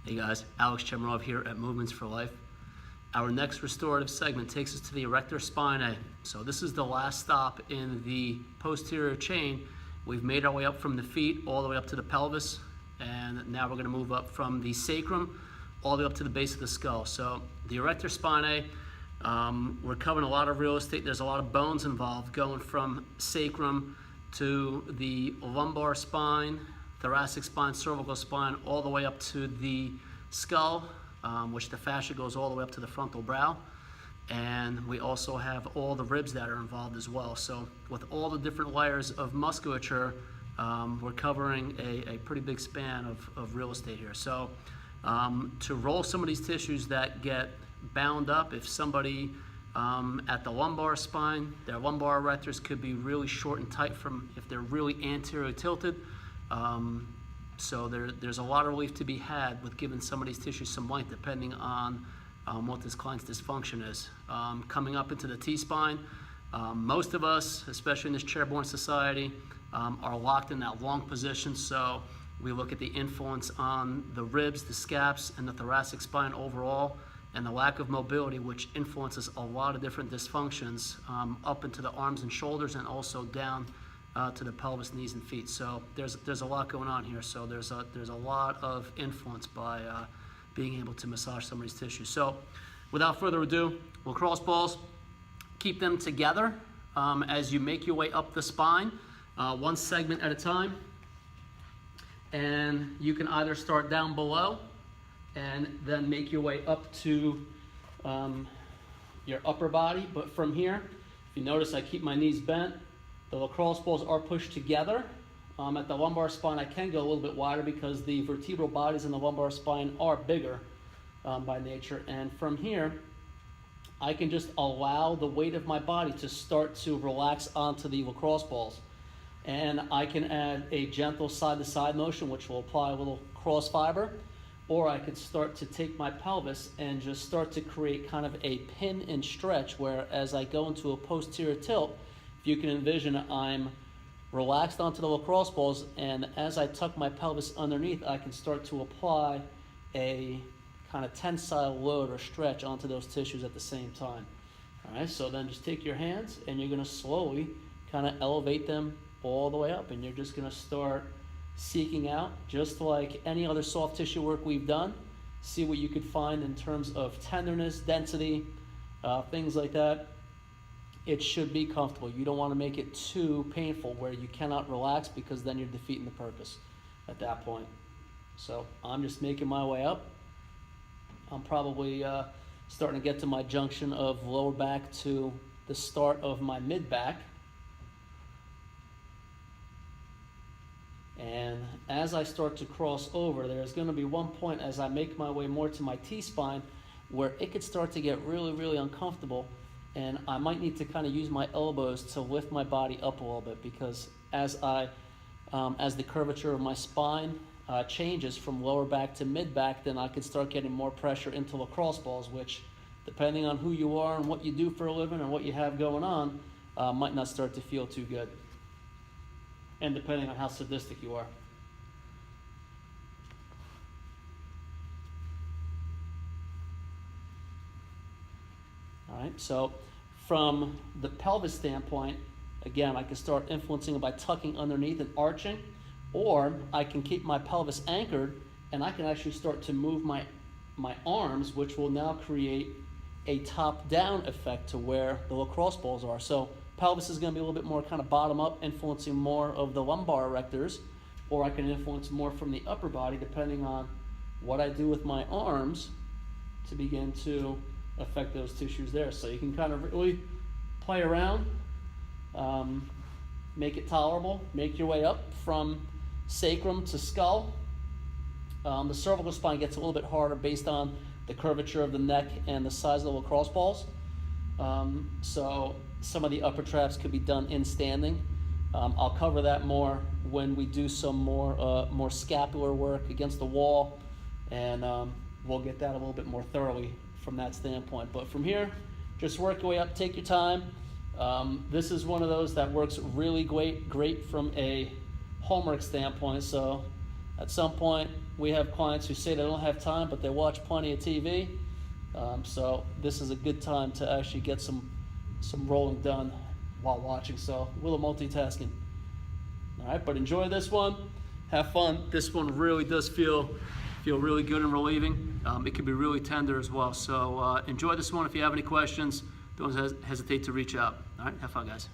Hey guys, Alex Chemirov here at Movements for Life. Our next restorative segment takes us to the Erector Spinae. So this is the last stop in the posterior chain. We've made our way up from the feet all the way up to the pelvis, and now we're going to move up from the sacrum all the way up to the base of the skull. So the Erector Spinae, we're covering a lot of real estate. There's a lot of bones involved, going from sacrum to the lumbar spine, thoracic spine, cervical spine, all the way up to the skull, which the fascia goes all the way up to the frontal brow. And we also have all the ribs that are involved as well. So with all the different layers of musculature, we're covering a pretty big span of real estate here. So to roll some of these tissues that get bound up, if somebody at the lumbar spine, their lumbar erectors could be really short and tight from if they're really anterior tilted. So there's a lot of relief to be had with giving some of these tissues some length depending on what this client's dysfunction is. Coming up into the T-spine, most of us, especially in this chair-borne society, are locked in that long position. So we look at the influence on the ribs, the scaps, and the thoracic spine overall, and the lack of mobility, which influences a lot of different dysfunctions up into the arms and shoulders, and also down to the pelvis, knees, and feet. So there's a lot going on here. So there's a lot of influence by being able to massage some of these tissues. So without further ado, lacrosse balls, keep them together as you make your way up the spine, one segment at a time. And you can either start down below and then make your way up to your upper body. But from here, if you notice, I keep my knees bent. The lacrosse balls are pushed together. At the lumbar spine, I can go a little bit wider because the vertebral bodies in the lumbar spine are bigger by nature. And from here, I can just allow the weight of my body to start to relax onto the lacrosse balls. And I can add a gentle side-to-side motion, which will apply a little cross fiber. Or I could start to take my pelvis and just start to create kind of a pin and stretch, where as I go into a posterior tilt, if you can envision, I'm relaxed onto the lacrosse balls, and as I tuck my pelvis underneath, I can start to apply a kind of tensile load or stretch onto those tissues at the same time. All right, so then just take your hands and you're going to slowly kind of elevate them all the way up, and you're just going to start seeking out, just like any other soft tissue work we've done. See what you could find in terms of tenderness, density, things like that. It should be comfortable. You don't want to make it too painful where you cannot relax, because then you're defeating the purpose at that point. So I'm just making my way up. I'm probably starting to get to my junction of lower back to the start of my mid back. And as I start to cross over, there's going to be one point as I make my way more to my T-spine where it could start to get really, really uncomfortable. And I might need to kind of use my elbows to lift my body up a little bit, because as the curvature of my spine changes from lower back to mid back, then I can start getting more pressure into lacrosse balls, which, depending on who you are and what you do for a living and what you have going on, might not start to feel too good. And depending on how sadistic you are. All right, so from the pelvis standpoint, again, I can start influencing it by tucking underneath and arching, or I can keep my pelvis anchored and I can actually start to move my arms, which will now create a top-down effect to where the lacrosse balls are. So pelvis is going to be a little bit more kind of bottom-up, influencing more of the lumbar erectors, or I can influence more from the upper body depending on what I do with my arms to begin to affect those tissues there. So you can kind of really play around, make it tolerable, make your way up from sacrum to skull. The cervical spine gets a little bit harder based on the curvature of the neck and the size of the lacrosse balls. So some of the upper traps could be done in standing. I'll cover that more when we do some more scapular work against the wall, and we'll get that a little bit more thoroughly from that standpoint. But from here, just work your way up, take your time. This is one of those that works really great from a homework standpoint. So At some point, we have clients who say they don't have time, but they watch plenty of TV. So this is a good time to actually get some rolling done while watching. So a little multitasking. All right, but enjoy this one. Have fun. This one really does feel really good and relieving. It can be really tender as well. So enjoy this one. If you have any questions, don't hesitate to reach out. All right, have fun, guys.